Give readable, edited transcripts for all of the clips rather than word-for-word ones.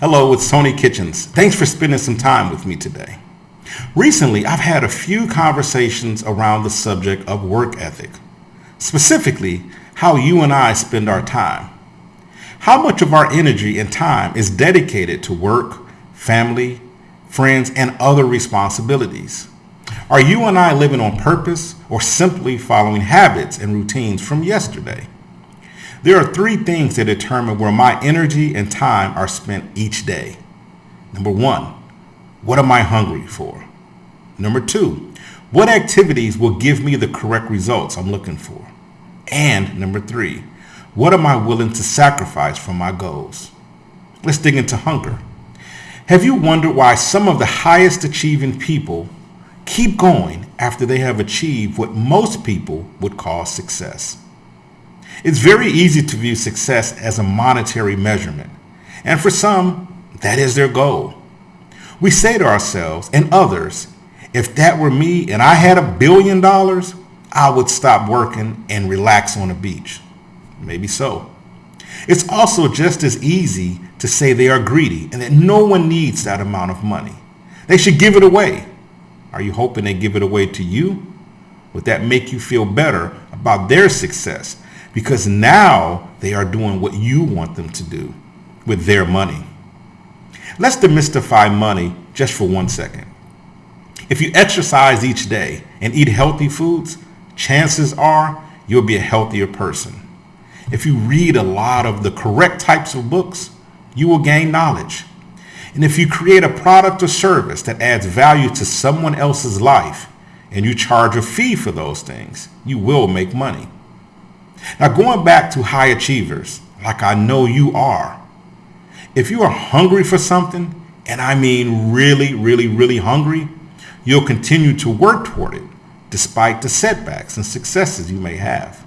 Hello, it's Tony Kitchens. Thanks for spending some time with me today. Recently, I've had a few conversations around the subject of work ethic, specifically how you and I spend our time. How much of our energy and time is dedicated to work, family, friends, and other responsibilities? Are you and I living on purpose or simply following habits and routines from yesterday? There are three things that determine where my energy and time are spent each day. Number one, what am I hungry for? Number two, what activities will give me the correct results I'm looking for? And number three, what am I willing to sacrifice for my goals? Let's dig into hunger. Have you wondered why some of the highest achieving people keep going after they have achieved what most people would call success? It's very easy to view success as a monetary measurement, and for some, that is their goal. We say to ourselves and others, if that were me and I had $1 billion, I would stop working and relax on a beach. Maybe so. It's also just as easy to say they are greedy and that no one needs that amount of money. They should give it away. Are you hoping they give it away to you? Would that make you feel better about their success? Because now they are doing what you want them to do with their money. Let's demystify money just for 1 second. If you exercise each day and eat healthy foods, chances are you'll be a healthier person. If you read a lot of the correct types of books, you will gain knowledge. And if you create a product or service that adds value to someone else's life and you charge a fee for those things, you will make money. Now, going back to high achievers, like I know you are, if you are hungry for something, and I mean really hungry, you'll continue to work toward it despite the setbacks and successes you may have.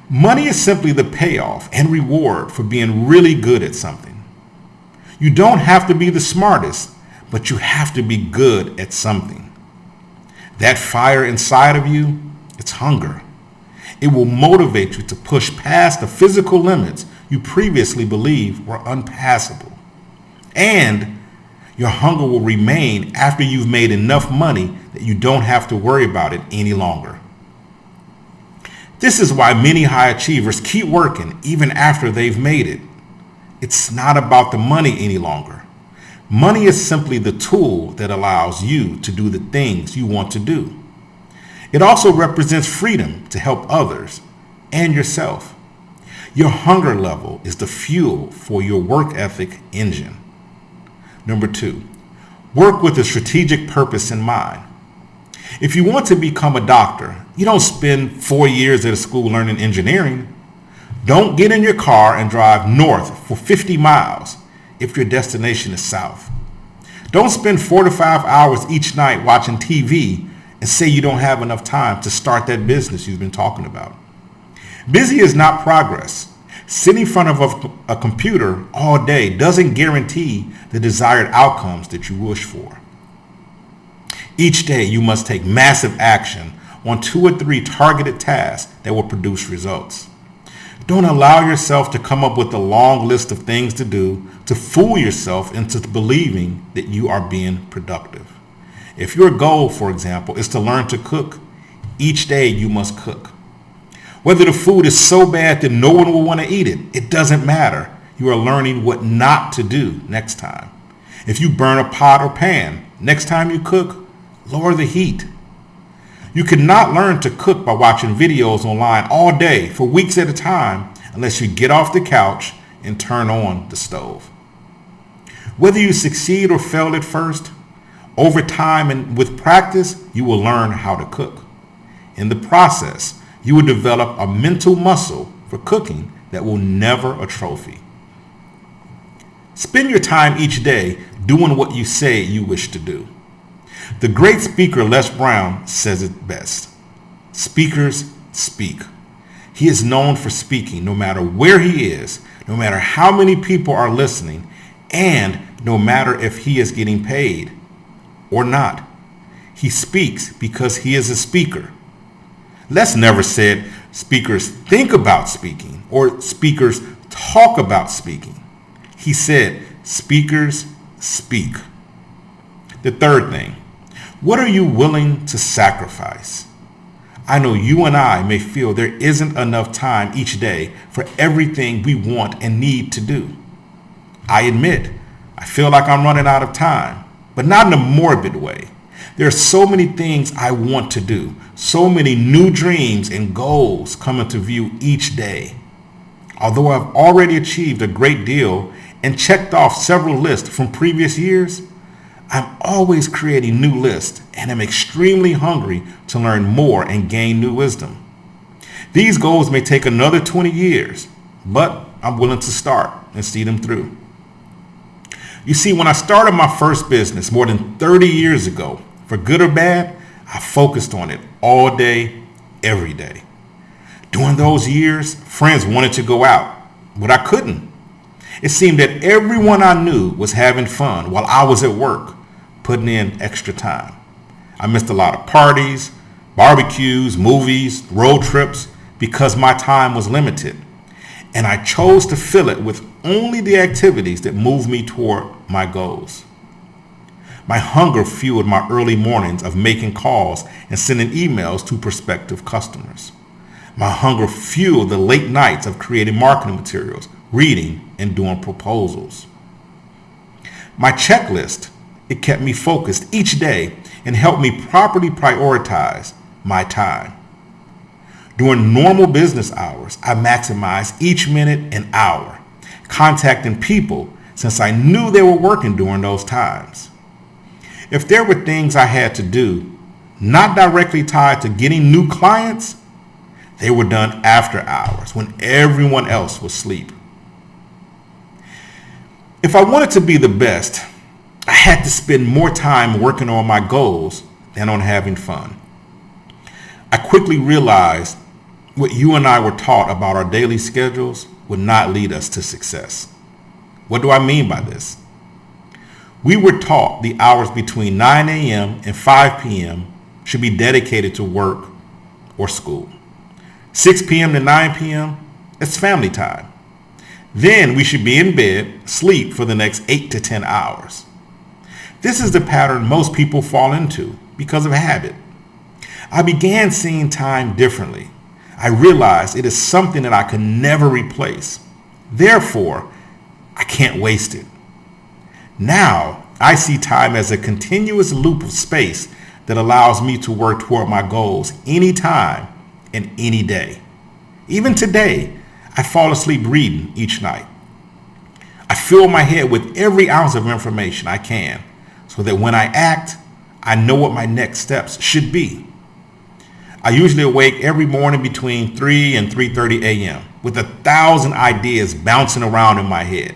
Money is simply the payoff and reward for being really good at something. You don't have to be the smartest, but you have to be good at something. That fire inside of you, it's hunger. It will motivate you to push past the physical limits you previously believed were unpassable. And your hunger will remain after you've made enough money that you don't have to worry about it any longer. This is why many high achievers keep working even after they've made it. It's not about the money any longer. Money is simply the tool that allows you to do the things you want to do. It also represents freedom to help others and yourself. Your hunger level is the fuel for your work ethic engine. Number two, work with a strategic purpose in mind. If you want to become a doctor, you don't spend 4 years at a school learning engineering. Don't get in your car and drive north for 50 miles if your destination is south. Don't spend 4 to 5 hours each night watching TV and say you don't have enough time to start that business you've been talking about. Busy is not progress. Sitting in front of a computer all day doesn't guarantee the desired outcomes that you wish for. Each day you must take massive action on 2 or 3 targeted tasks that will produce results. Don't allow yourself to come up with a long list of things to do to fool yourself into believing that you are being productive. If your goal, for example, is to learn to cook, each day you must cook. Whether the food is so bad that no one will want to eat it, it doesn't matter. You are learning what not to do next time. If you burn a pot or pan, next time you cook, lower the heat. You cannot learn to cook by watching videos online all day for weeks at a time unless you get off the couch and turn on the stove. Whether you succeed or fail at first, over time and with practice, you will learn how to cook. In the process, you will develop a mental muscle for cooking that will never atrophy. Spend your time each day doing what you say you wish to do. The great speaker Les Brown says it best. Speakers speak. He is known for speaking no matter where he is, no matter how many people are listening, and no matter if he is getting paid or not. He speaks because he is a speaker. Les never said speakers think about speaking or speakers talk about speaking. He said Speakers speak. The third thing, what are you willing to sacrifice? I know you and I may feel there isn't enough time each day for everything we want and need to do. I admit, I feel like I'm running out of time, but not in a morbid way. There are so many things I want to do, so many new dreams and goals come into view each day. Although I've already achieved a great deal and checked off several lists from previous years, I'm always creating new lists and am extremely hungry to learn more and gain new wisdom. These goals may take another 20 years, but I'm willing to start and see them through. You see, when I started my first business more than 30 years ago, for good or bad, I focused on it all day, every day. During those years, friends wanted to go out, but I couldn't. It seemed that everyone I knew was having fun while I was at work, putting in extra time. I missed a lot of parties, barbecues, movies, road trips because my time was limited. And I chose to fill it with only the activities that moved me toward my goals. My hunger fueled my early mornings of making calls and sending emails to prospective customers. My hunger fueled the late nights of creating marketing materials, reading, and doing proposals. My checklist, it kept me focused each day and helped me properly prioritize my time. During normal business hours, I maximized each minute and hour, contacting people since I knew they were working during those times. If there were things I had to do, not directly tied to getting new clients, they were done after hours when everyone else was asleep. If I wanted to be the best, I had to spend more time working on my goals than on having fun. I quickly realized what you and I were taught about our daily schedules would not lead us to success. What do I mean by this? We were taught the hours between 9 a.m. and 5 p.m. should be dedicated to work or school. 6 p.m. to 9 p.m., it's family time. Then we should be in bed, sleep for the next 8 to 10 hours. This is the pattern most people fall into because of habit. I began seeing time differently. I realized it is something that I could never replace. Therefore, I can't waste it. Now, I see time as a continuous loop of space that allows me to work toward my goals anytime and any day. Even today, I fall asleep reading each night. I fill my head with every ounce of information I can so that when I act, I know what my next steps should be. I usually awake every morning between 3 and 3:30 a.m. with 1,000 ideas bouncing around in my head.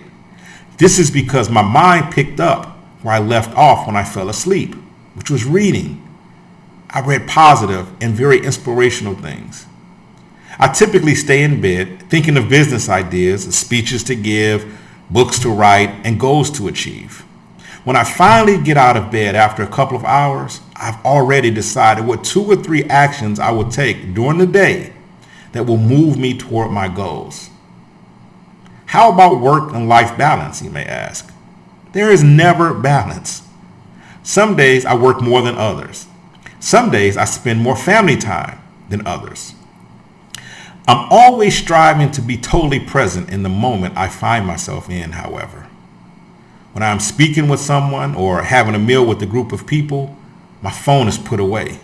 This is because my mind picked up where I left off when I fell asleep, which was reading. I read positive and very inspirational things. I typically stay in bed thinking of business ideas, speeches to give, books to write, and goals to achieve. When I finally get out of bed after a couple of hours, I've already decided what 2 or 3 actions I will take during the day that will move me toward my goals. How about work and life balance, you may ask? There is never balance. Some days I work more than others. Some days I spend more family time than others. I'm always striving to be totally present in the moment I find myself in, however. When I'm speaking with someone or having a meal with a group of people, my phone is put away.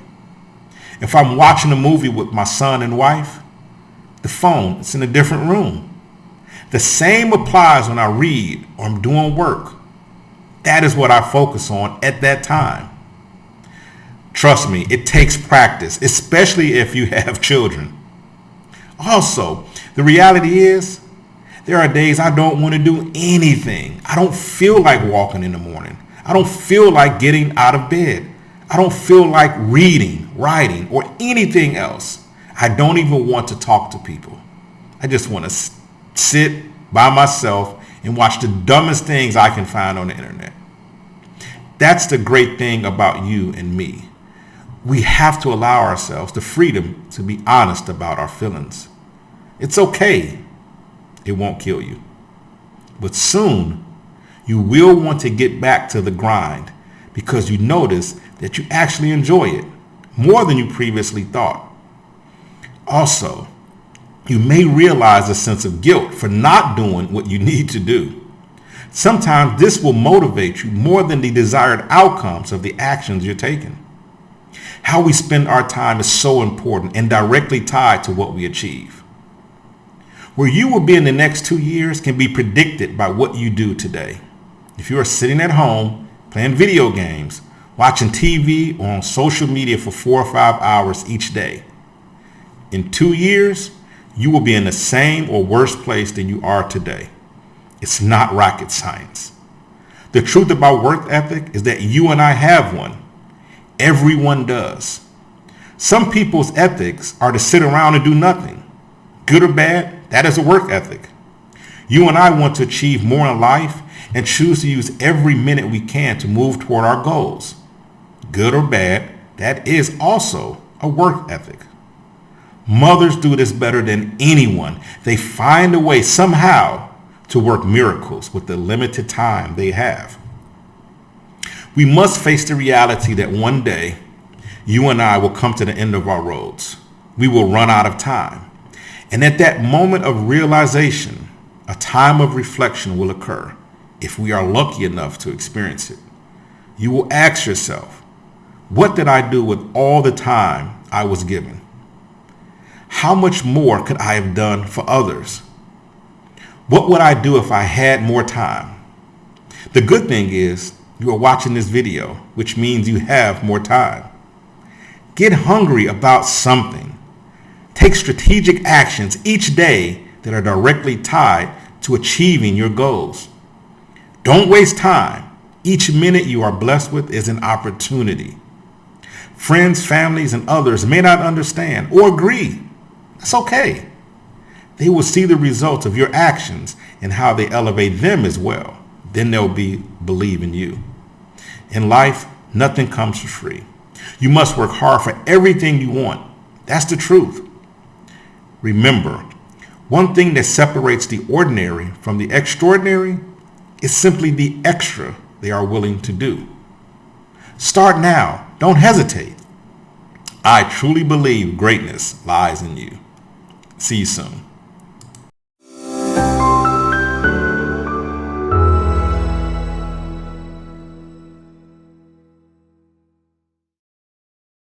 If I'm watching a movie with my son and wife, the phone is in a different room. The same applies when I read or I'm doing work. That is what I focus on at that time. Trust me, it takes practice, especially if you have children. Also, the reality is, there are days I don't want to do anything. I don't feel like walking in the morning. I don't feel like getting out of bed. I don't feel like reading, writing, or anything else. I don't even want to talk to people. I just want to sit by myself and watch the dumbest things I can find on the internet. That's the great thing about you and me. We have to allow ourselves the freedom to be honest about our feelings. It's okay. It won't kill you. But soon, You will want to get back to the grind because you notice that you actually enjoy it more than you previously thought. Also, you may realize a sense of guilt for not doing what you need to do. Sometimes this will motivate you more than the desired outcomes of the actions you're taking. How we spend our time is so important and directly tied to what we achieve. Where you will be in the next 2 years can be predicted by what you do today. If you are sitting at home, playing video games, watching TV or on social media for 4 or 5 hours each day, in 2 years, you will be in the same or worse place than you are today. It's not rocket science. The truth about work ethic is that you and I have one. Everyone does. Some people's ethics are to sit around and do nothing. Good or bad, that is a work ethic. You and I want to achieve more in life and choose to use every minute we can to move toward our goals. Good or bad, that is also a work ethic. Mothers do this better than anyone. They find a way somehow to work miracles with the limited time they have. We must face the reality that one day you and I will come to the end of our roads. We will run out of time. And at that moment of realization, a time of reflection will occur if we are lucky enough to experience it. You will ask yourself, what did I do with all the time I was given? How much more could I have done for others? What would I do if I had more time? The good thing is you are watching this video, which means you have more time. Get hungry about something. Take strategic actions each day that are directly tied to achieving your goals. Don't waste time. Each minute you are blessed with is an opportunity. Friends, families, and others may not understand or agree. That's okay. They will see the results of your actions and how they elevate them as well. Then they'll believe in you. In life, nothing comes for free. You must work hard for everything you want. That's the truth. Remember, one thing that separates the ordinary from the extraordinary is simply the extra they are willing to do. Start now. Don't hesitate. I truly believe greatness lies in you. See you soon.